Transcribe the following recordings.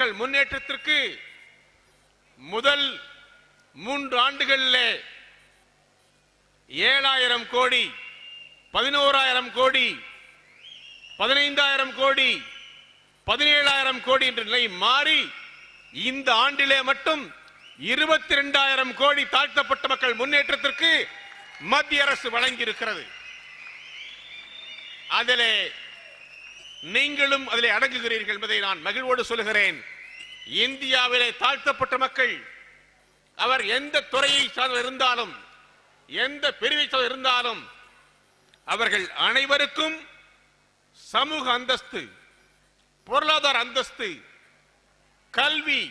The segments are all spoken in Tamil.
மக்கள் முன்னேற்றத்திற்கு முதல் 3 ஆண்டுகளிலே 7000 கோடி, 11000 கோடி, 15000 கோடி, 17000 கோடி என்ற நிலை மாறி இந்த ஆண்டிலே மட்டும் 22000 கோடி தாழ்த்தப்பட்ட மக்கள் முன்னேற்றத்திற்கு மத்திய அரசு வழங்கி இருக்கிறது. அதிலே நீங்களும் அதிலே அடங்குகிறீர்கள் என்பதை நான் மகிழ்வோடு சொல்கிறேன். இந்தியாவிலே தாழ்த்தப்பட்ட மக்கள் அவர் எந்த துறையை சார்ந்த இருந்தாலும், எந்த பிரிவை சார்ந்த இருந்தாலும், அவர்கள் அனைவருக்கும் சமூக அந்தஸ்து, பொருளாதார அந்தஸ்து, கல்வி,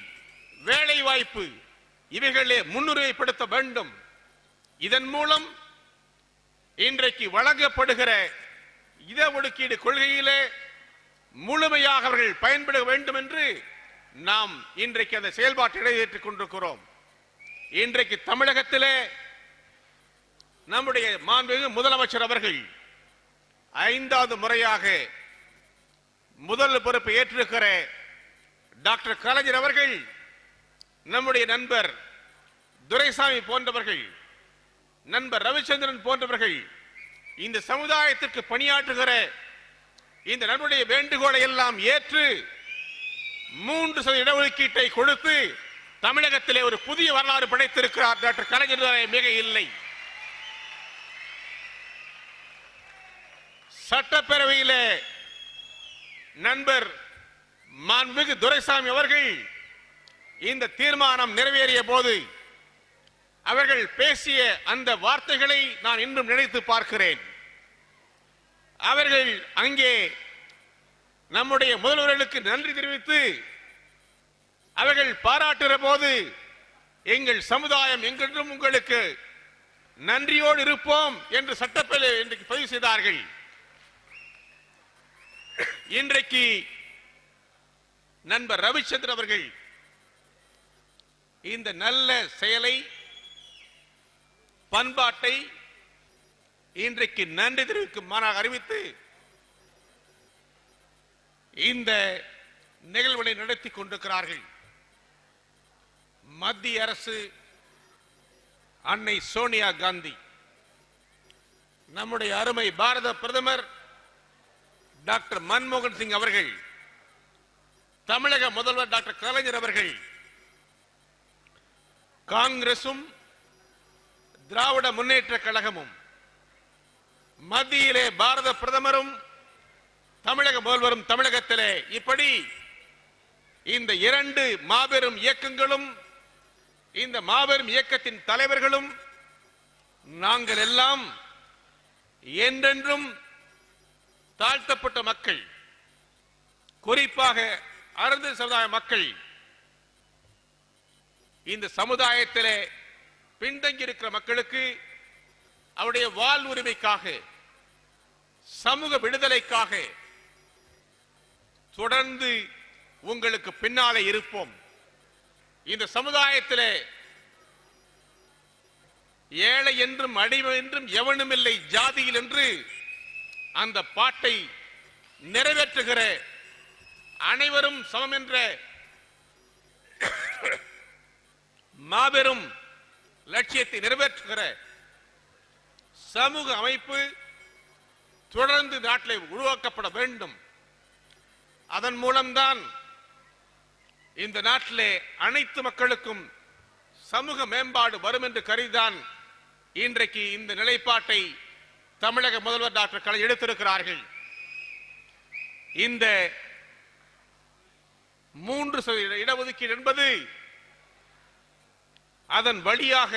வேலை வாய்ப்பு இவைகளே முன்னுரிமைப்படுத்த வேண்டும். இதன் மூலம் இன்றைக்கு வழங்கப்படுகிற இடஒதுக்கீடு கொள்கையிலே முழுமையாக அவர்கள் பயன்பட வேண்டும் என்று நாம் இன்றைக்கு அந்த செயல்பாட்டை நிறைவேற்றிக் கொண்டிருக்கிறோம். இன்றைக்கு தமிழகத்திலே நம்முடைய மாண்புமிகு முதலமைச்சர் அவர்கள் 5வது முறையாக முதல் பொறுப்பை ஏற்றிருக்கிற டாக்டர் கலைஞர் அவர்கள், நம்முடைய நண்பர் துரைசாமி போன்றவர்கள், நண்பர் ரவிச்சந்திரன் போன்றவர்கள் இந்த சமுதாயத்திற்கு பணியாற்றுகிற இந்த நம்முடைய வேண்டுகோளை எல்லாம் ஏற்று 3% இடஒதுக்கீட்டை கொடுத்து தமிழகத்திலே ஒரு புதிய வரலாறு படைத்திருக்கிறார் டாக்டர் கலைஞர். மிக இல்லை. சட்டப்பேரவையிலே நண்பர் மாண்புமிகு துரைசாமி அவர்கள் இந்த தீர்மானம் நிறைவேறிய போது அவர்கள் பேசிய அந்த வார்த்தைகளை நான் இன்னும் நினைத்து பார்க்கிறேன். அவர்கள் அங்கே நம்முடைய முதல்வர்களுக்கு நன்றி தெரிவித்து அவர்கள் பாராட்டுகிற போது, எங்கள் சமுதாயம் எங்கென்றும் உங்களுக்கு நன்றியோடு இருப்போம் என்று சட்டப்பேரவை இன்றைக்கு பதிவு செய்தார்கள். இன்றைக்கு நண்பர் ரவிச்சந்திரன் அவர்கள் இந்த நல்ல செயலை, பண்பாட்டை இன்றைக்கு நன்றி தெரிவிக்கும் மாநாக அறிவித்து இந்த நிகழ்வுகளை நடத்தி கொண்டிருக்கிறார்கள். மத்திய அரசு, அன்னை சோனியா காந்தி, நம்முடைய அருமை பாரத பிரதமர் டாக்டர் மன்மோகன் சிங் அவர்கள், தமிழக முதல்வர் டாக்டர் கலைஞர் அவர்கள், காங்கிரசும் திராவிட முன்னேற்ற கழகமும், மத்தியிலே பாரத பிரதமரும் தமிழக முதல்வரும் தமிழகத்திலே, இப்படி இந்த 2 மாபெரும் இயக்கங்களும், இந்த மாபெரும் இயக்கத்தின் தலைவர்களும் நாங்கள் எல்லாம் என்றென்றும் தாழ்த்தப்பட்ட மக்கள், குறிப்பாக அருந்த சமுதாய மக்கள், இந்த சமுதாயத்திலே பின்தங்கி இருக்கிற மக்களுக்கு அவருடைய வாழ்வுரிமைக்காக, சமூக விடுதலைக்காக தொடர்ந்து உங்களுக்கு பின்னாலே இருப்போம். இந்த சமுதாயத்திலே ஏழை என்றும் அடிமை என்றும் எவனும் இல்லை ஜாதியில் என்று அந்த பாட்டை நிறைவேற்றுகிற, அனைவரும் சமம் என்ற மாபெரும் லட்சியத்தை நிறைவேற்றுகிற சமூக அமைப்பு தொடர்ந்து நாட்டிலே உருவாக்கப்பட வேண்டும். அதன் மூலம்தான் இந்த நாட்டிலே அனைத்து மக்களுக்கும் சமூக மேம்பாடு வரும் என்று கருதிதான் இன்றைக்கு இந்த நிலைப்பாட்டை தமிழக முதல்வர் டாக்டர் கலைஞர் எடுத்திருக்கிறார்கள். இந்த 3% இடஒதுக்கீடு என்பது அதன் வழியாக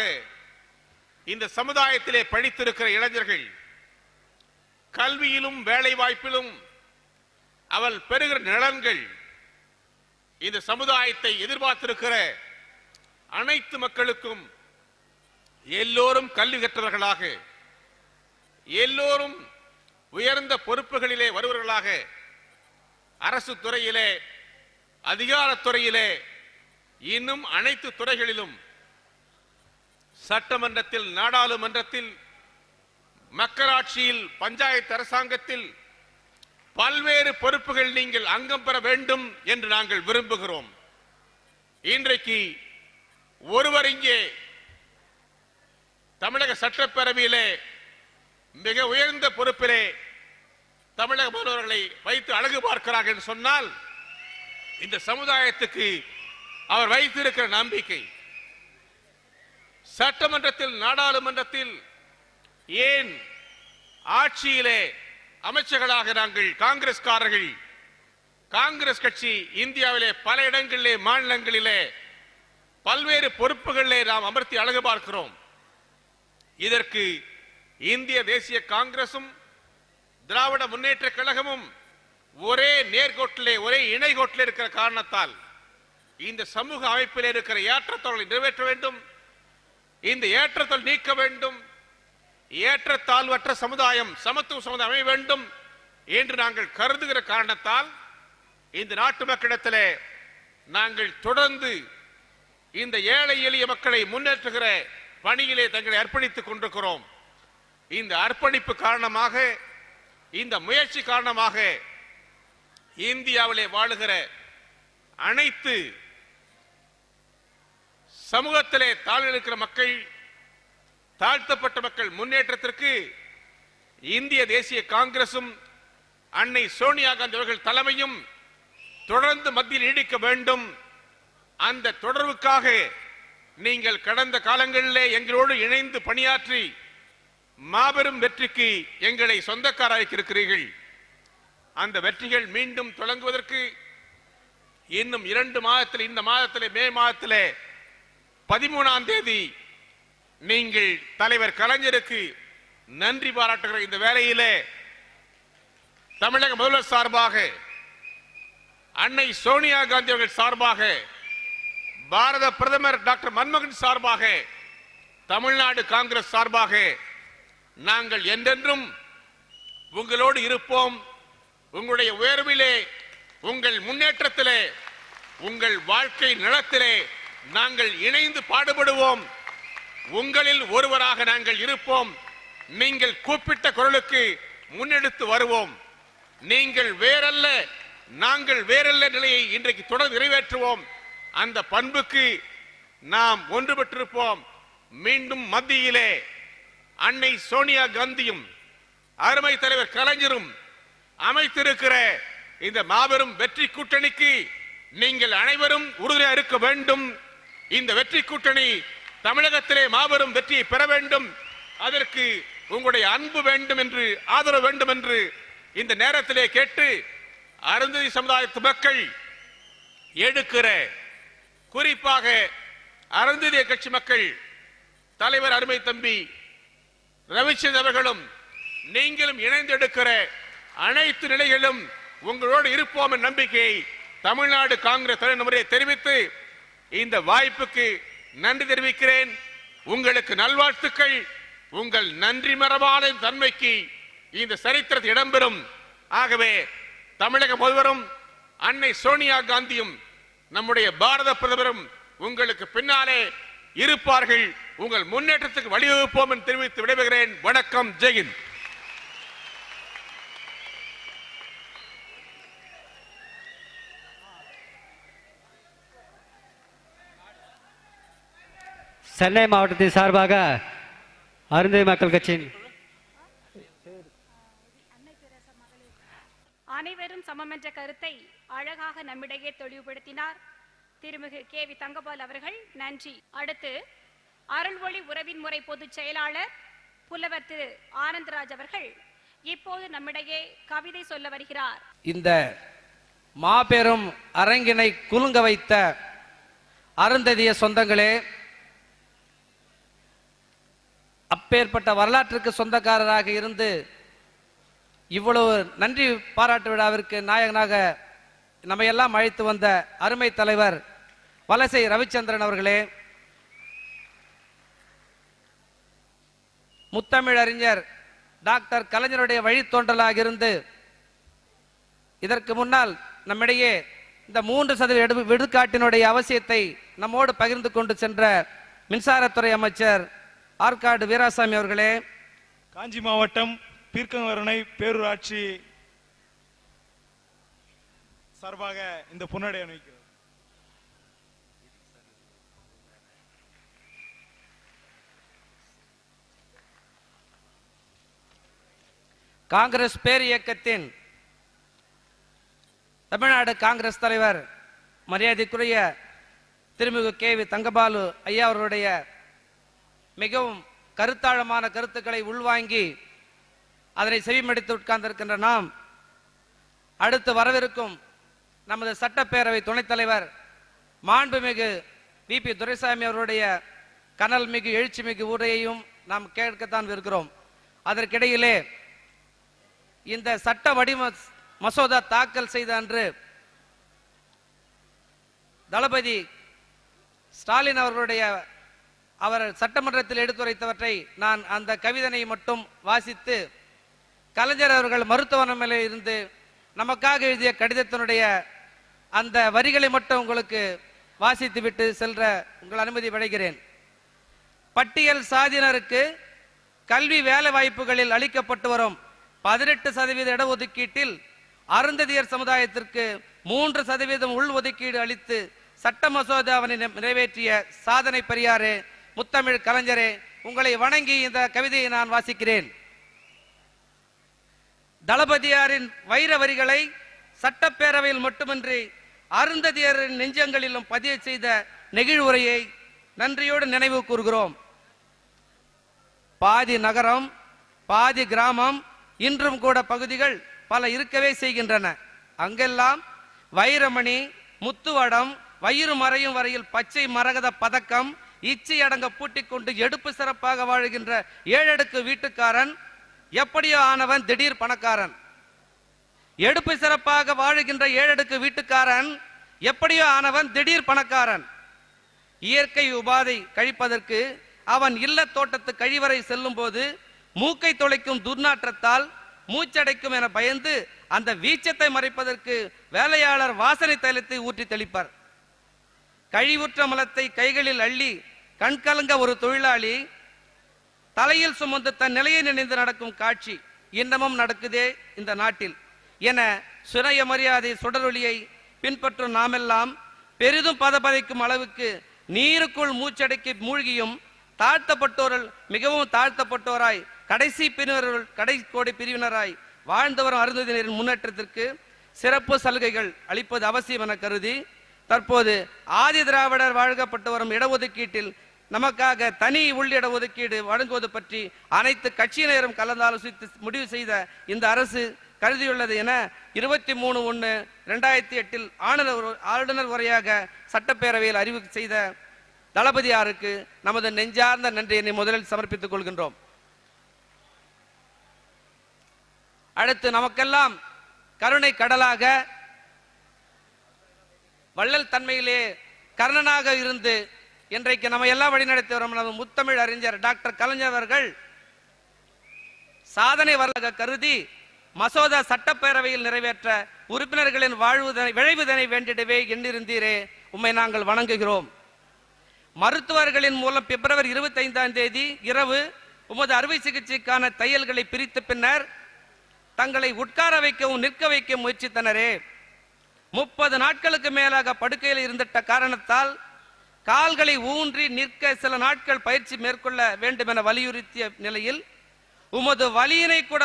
இந்த சமுதாயத்திலே படித்திருக்கிற இளைஞர்கள் கல்வியிலும் வேலை வாய்ப்பிலும் அவள் பெறுகிற நலன்கள் இந்த சமுதாயத்தை எதிர்பார்த்திருக்கிற அனைத்து மக்களுக்கும் எல்லோரும் கல்வி கற்றவர்களாக, எல்லோரும் உயர்ந்த பொறுப்புகளிலே வருவர்களாக, அரசு துறையிலே, அதிகாரத்துறையிலே, இன்னும் அனைத்து துறைகளிலும், சட்டமன்றத்தில், நாடாளுமன்றத்தில், மக்களாட்சியில், பஞ்சாயத்து அரசாங்கத்தில் பல்வேறு பொறுப்புகள் நீங்கள் அங்கம் பெற வேண்டும் என்று நாங்கள் விரும்புகிறோம். இன்றைக்கு ஒருவர் இங்கே தமிழக சட்டப்பேரவையிலே மிக உயர்ந்த பொறுப்பிலே தமிழக முதல்வர்களை வைத்து அழகு பார்க்கிறார்கள் என்று சொன்னால் இந்த சமுதாயத்துக்கு அவர் வைத்திருக்கிற நம்பிக்கை சட்டமன்றத்தில் நாடாளுமன்றத்தில் ஏன் ஆட்சியிலே அமைச்சர்களாக நாங்கள் காங்கிரஸ்காரர்கள் காங்கிரஸ் கட்சி இந்தியாவிலே பல இடங்களிலே மாநிலங்களிலே பல்வேறு பொறுப்புகளிலே நாம் அமர்த்தி அழகு பார்க்கிறோம். இதற்கு இந்திய தேசிய காங்கிரசும் திராவிட முன்னேற்ற கழகமும் ஒரே நேர்கோட்டிலே ஒரே இணைகோட்டிலே இருக்கிற காரணத்தால் இந்த சமூக அமைப்பில் இருக்கிற ஏற்றத்தாழ்வுகளை நிறைவேற்ற வேண்டும். இந்த ஏற்றத்தாழ் நீக்க வேண்டும். ஏற்றத்தாழ்வற்ற சமுதாயம் சமத்துவ சமுதாயம் அமைய வேண்டும் என்று நாங்கள் கருதுகிற காரணத்தால் இந்த நாட்டு மக்களிடத்திலே நாங்கள் தொடர்ந்து இந்த ஏழை எளிய மக்களை முன்னேற்றுகிற பணியிலே தங்களை அர்ப்பணித்துக் கொண்டிருக்கிறோம். இந்த அர்ப்பணிப்பு காரணமாக இந்த முயற்சி காரணமாக இந்தியாவிலே வாழுகிற அனைத்து சமூகத்திலே தாழ்வில் இருக்கிற மக்கள் தாழ்த்தப்பட்ட மக்கள் முன்னேற்றத்திற்கு இந்திய தேசிய காங்கிரசும் அன்னை சோனியா காந்தி அவர்கள் தலைமையும் தொடர்ந்து மத்தியில் நீடிக்க வேண்டும். அந்த தொடர்புக்காக நீங்கள் கடந்த காலங்களிலே எங்களோடு இணைந்து பணியாற்றி மாபெரும் வெற்றிக்கு எங்களை சொந்தக்காராக்கி இருக்கிறீர்கள். அந்த வெற்றிகள் மீண்டும் தொடங்குவதற்கு இன்னும் 2 மாதத்தில் இந்த மாதத்திலே மே மாதத்திலே 13ஆம் தேதி நீங்கள் தலைவர் கலைஞருக்கு நன்றி பாராட்டுகிற இந்த வேளையிலே தமிழக முதல்வர் சார்பாக அன்னை சோனியா காந்தி அவர்கள் சார்பாக பாரத பிரதமர் டாக்டர் மன்மோகன் சார்பாக தமிழ்நாடு காங்கிரஸ் சார்பாக நாங்கள் என்றென்றும் உங்களோடு இருப்போம். உங்களுடைய உயர்விலே உங்கள் முன்னேற்றத்திலே உங்கள் வாழ்க்கை நலத்திலே நாங்கள் இணைந்து பாடுபடுவோம். உங்களில் ஒருவராக நாங்கள் இருப்போம். நீங்கள் கூப்பிட்ட குரலுக்கு முன்னெடுத்து வருவோம். நீங்கள் வேறல்ல நாங்கள் வேறல்ல நிலையை இன்றைக்கு தொடர்ந்து நிறைவேற்றுவோம். அந்த பண்புக்கு நாம் ஒன்றுபட்டிருப்போம். மீண்டும் மத்தியிலே அன்னை சோனியா காந்தியும் அருமை தலைவர் கலைஞரும் அமைத்திருக்கிற இந்த மாபெரும் வெற்றி கூட்டணிக்கு நீங்கள் அனைவரும் உறுதுணையாக இருக்க வேண்டும். இந்த வெற்றி கூட்டணி தமிழகத்திலே மாபெரும் வெற்றியை பெற வேண்டும். அதற்கு உங்களுடைய அன்பு வேண்டும் என்று ஆதரவு வேண்டும் என்று இந்த நேரத்திலே கேட்டு அருந்ததி சமுதாயத்து மக்கள் எடுக்கிற குறிப்பாக அருந்ததிய கட்சி மக்கள் தலைவர் அருமை தம்பி ரவிச்சந்திரன் அவர்களும் நீங்களும் இணைந்து எடுக்கிற அனைத்து நிலைகளிலும் உங்களோடு இருப்போம் என்ற நம்பிக்கையை தமிழ்நாடு காங்கிரஸ் தலைவரை தெரிவித்து இந்த வாய்ப்புக்கு நன்றி தெரிவிக்கிறேன். உங்களுக்கு நல்வாழ்த்துக்கள். உங்கள் நன்றி மரபான தன்மைக்கு இந்த சரித்திரத்தில் இடம்பெறும். ஆகவே தமிழக முதல்வரும் அன்னை சோனியா காந்தியும் நம்முடைய பாரத பிரதமரும் உங்களுக்கு பின்னாலே இருப்பார்கள். உங்கள் முன்னேற்றத்துக்கு வழிவகுப்போம் என்று தெரிவித்து விடைபெறுகிறேன். வணக்கம். ஜெய்ஹிந்த். சென்னை மாவட்டத்தின் சார்பாக அருந்ததி மக்கள் கட்சியின் அனைவரும் சமம் என்ற கருத்தை அழகாக நம்மிடையே தெளிவுபடுத்தினார் திருமிகு கே.வி. தங்கபால் அவர்கள். நன்றி. அடுத்து அருள்வொளி உறவின் முறை பொதுச் செயலாளர் புலவர் திரு ஆனந்தராஜ் அவர்கள் இப்போது நம்மிடையே கவிதை சொல்ல வருகிறார். இந்த மாபெரும் அரங்கினை குலுங்க வைத்த அருந்ததிய சொந்தங்களே, அப்பேற்பட்ட வரலாற்றுக்கு சொந்தக்காரராக இருந்து இவ்வளவு நன்றி பாராட்டு விழாவிற்கு நாயகனாக நம்மையெல்லாம் அழைத்து வந்த அருமை தலைவர் வலசை ரவிச்சந்திரன் அவர்களே, முத்தமிழறிஞர் டாக்டர் கலைஞருடைய வழித்தோன்றலாக இருந்து இதற்கு முன்னால் நம்மிடையே இந்த 3% விடுகாட்டினுடைய அவசியத்தை நம்மோடு பகிர்ந்து கொண்டு சென்ற மின்சாரத்துறை அமைச்சர் ஆற்காடு வீராசாமி அவர்களே, காஞ்சி மாவட்டம் பீர்க்கங்கரணை பேரூராட்சி சார்பாக இந்த பொன்னாடை அணிவிக்கிறது. காங்கிரஸ் பேர் இயக்கத்தின் தமிழ்நாடு காங்கிரஸ் தலைவர் மரியாதைக்குரிய திருமிகு கேவி தங்கபாலு ஐயா அவர்களுடைய மிகவும் கருத்தாழமான கருத்துக்களை உள்வாங்கி அதனை செவிமடித்து உட்கார்ந்திருக்கின்ற நாம் அடுத்து வரவிருக்கும் நமது சட்டப்பேரவை துணைத் தலைவர் மாண்புமிகு VP துரைசாமி அவருடைய கனல் மிகு எழுச்சி மிகு உரையையும் நாம் கேட்கத்தான் இருக்கிறோம். அதற்கிடையிலே இந்த சட்ட வடிவ மசோதா தாக்கல் செய்த அன்று தளபதி ஸ்டாலின் அவர்களுடைய அவர் சட்டமன்றத்தில் எடுத்துரைத்தவற்றை நான் அந்த கவிதனை மட்டும் வாசித்து கலைஞர் அவர்கள் மருத்துவமனையில் இருந்து நமக்காக எழுதிய கடிதத்தினுடைய அந்த வரிகளை மட்டும் உங்களுக்கு வாசித்து விட்டு செல்ற உங்கள் அனுமதி வழங்குகிறேன். பட்டியல் சாதியினருக்கு கல்வி வேலை வாய்ப்புகளில் அளிக்கப்பட்டு வரும் 18% இடஒதுக்கீட்டில் அருந்ததியர் சமுதாயத்திற்கு 3% உள்ஒதுக்கீடு அளித்து சட்ட மசோதாவினை நிறைவேற்றிய சாதனை பெரியாரே, முத்தமிழ் கலைஞரே, உங்களை வணங்கி இந்த கவிதையை நான் வாசிக்கிறேன். தளபதியாரின் வைர வரிகளை சட்டப்பேரவையில் மட்டுமின்றி அருந்ததியரின் நெஞ்சங்களிலும் பதிய செய்த நெகிழ்வுரையை நன்றியோடு நினைவு கூறுகிறோம். பாதி நகரம் பாதி கிராமம் இன்றும் கூட பகுதிகள் பல இருக்கவே செய்கின்றன. அங்கெல்லாம் வைரமணி முத்துவடம் வயிறு மறையும் வரையில் பச்சை மரகத பதக்கம் இச்சை அடங்க பூட்டிக் கொண்டு எடுப்பு சிறப்பாக வாழுகின்ற ஏழடுக்கு வீட்டுக்காரன் எப்படியோ ஆனவன் திடீர் பணக்காரன். எடுப்பு சிறப்பாக வாழுகின்ற ஏழடுக்கு வீட்டுக்காரன் எப்படியோ ஆனவன் திடீர் பணக்காரன். இயற்கை உபாதை கழிப்பதற்கு அவன் இல்ல தோட்டத்து கழிவறை செல்லும் போது மூக்கை தொலைக்கும் துர்நாற்றத்தால் மூச்சடைக்கும் என பயந்து அந்த வீச்சத்தை மறைப்பதற்கு வேலையாளர் வாசனை தைலத்தை ஊற்றி தெளிப்பார். கழிவுற்ற மலத்தை கைகளில் அள்ளி கண்கலங்க ஒரு தொழிலாளி தலையில் சுமந்து தன் நிலையை நினைந்து நடக்கும் காட்சி இன்னமும் நடக்குதே இந்த நாட்டில் என சுய மரியாதை சுடரொளியை பின்பற்றும் நாமெல்லாம் பெரிதும் பதபதைக்கும் அளவுக்கு நீருக்குள் மூச்சடைக்கு மூழ்கியும் தாழ்த்தப்பட்டோர்கள் மிகவும் தாழ்த்தப்பட்டோராய் கடைசி பிரிவினர்கள் கடைக்கோடி பிரிவினராய் வாழ்ந்து வரும் அருந்ததியரின் முன்னேற்றத்திற்கு சிறப்பு சலுகைகள் அளிப்பது அவசியம் என கருதி தற்போது ஆதி திராவிடர் வழங்கப்பட்டு வரும் இடஒதுக்கீட்டில் நமக்காக தனி உள்ளிட ஒதுக்கீடு வழங்குவது பற்றி அனைத்து கட்சியினரும் கலந்தாலோசித்து முடிவு செய்த இந்த அரசு கருதியுள்ளது என 23/1/2008 ஆளுநர் உரையாக சட்டப்பேரவையில் அறிவிப்பு செய்த தளபதியாருக்கு நமது நெஞ்சார்ந்த நன்றியை முதலில் சமர்ப்பித்துக் கொள்கின்றோம். அடுத்து நமக்கெல்லாம் கருணை கடலாக வள்ளல் தன்மையிலே கர்ணனாக இருந்து இன்றைக்கு நம்ம எல்லாம் வழிநடத்தி வரும் நமது முத்தமிழ் அறிஞர் டாக்டர் கலைஞர் அவர்கள் சாதனை வரலாக கருதி மசோதா சட்டப்பேரவையில் நிறைவேற்ற உறுப்பினர்களின் விழைவுதனை வேண்டிடவே எண்ணிருந்தீரே, உம்மை நாங்கள் வணங்குகிறோம். மருத்துவர்களின் மூலம் பிப்ரவரி 25ஆம் தேதி இரவு உமது அறுவை சிகிச்சைக்கான தையல்களை பிரித்த பின்னர் தங்களை உட்கார வைக்கவும் நிற்க வைக்க முயற்சித்தனரே, 30 நாட்களுக்கு மேலாக படுக்கையில் இருந்திட்ட காரணத்தால் கால்களை ஊன்றி நிற்க சில நாட்கள் பயிற்சி மேற்கொள்ள வேண்டும் என வலியுறுத்திய நிலையில் உமது வலியினை கூட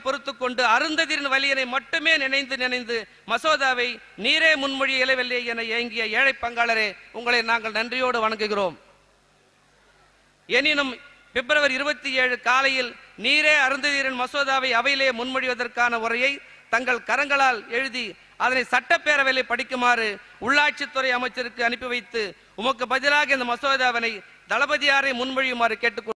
பொறுத்து கொண்டு அருந்ததிரின் வலியினை மட்டுமே நினைந்து மசோதாவை நீரே முன்மொழி இயலவில்லை என ஏங்கிய ஏழை பங்காளரே, உங்களை நாங்கள் நன்றியோடு வணங்குகிறோம். எனினும் பிப்ரவரி 27 காலையில் நீரே அருந்ததிரின் மசோதாவை அவையிலே முன்மொழிவதற்கான உரையை தங்கள் கரங்களால் எழுதி அதனை சட்டப்பேரவையில் படிக்குமாறு உள்ளாட்சித்துறை அமைச்சருக்கு அனுப்பி வைத்து உமக்கு பதிலாக இந்த மசோதாவினை தளபதியாரை முன்மொழியுமாறு கேட்டுக்கொண்டு